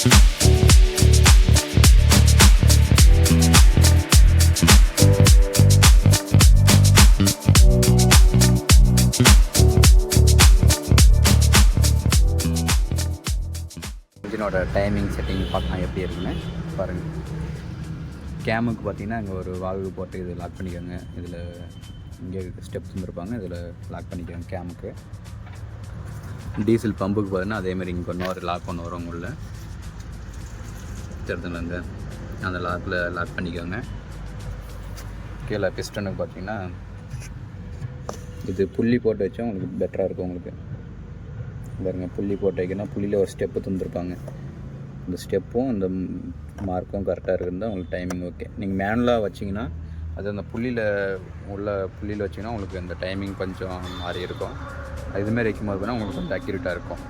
இன்ஜினோட timing setting பார்க்கலாம் எப்படி இருக்குன்னு பாருங்கள். கேமுக்கு பார்த்தீங்கன்னா இங்கே ஒரு வால்வு போட்டு இது லாக் பண்ணிக்கோங்க. இதில் இங்கே ஸ்டெப்ஸ் இருப்பாங்க, இதில் லாக் பண்ணிக்கோங்க கேமுக்கு. டீசல் பம்புக்கு பார்த்தீங்கன்னா அதேமாதிரி இங்கே இன்னொரு லாக் ஒன்று வரும் உள்ள தெரிஞ்சுங்க, அந்த லாக்கில் லாக் பண்ணிக்கோங்க. கீழே பிஸ்டனுக்கு பார்த்தீங்கன்னா இது புள்ளி போட்டு வச்சா உங்களுக்கு பெட்டராக இருக்கும். உங்களுக்கு பாருங்க, புள்ளி போட்டு வைக்கணும். புள்ளியில் ஒரு ஸ்டெப்பு தந்துருப்பாங்க. இந்த ஸ்டெப்பும் இந்த மார்க்கும் கரெக்டாக இருக்குதுதான் உங்களுக்கு டைமிங் ஓகே. நீங்கள் மேனுவலாக வச்சிங்கன்னா அது அந்த புள்ளியில் புள்ளியில் வச்சிங்கன்னா உங்களுக்கு அந்த டைமிங் கொஞ்சம் மாறி இருக்கும். இதுமாரி வைக்கும்போது போனால் உங்களுக்கு கொஞ்சம் அக்யூரேட்டாக இருக்கும்.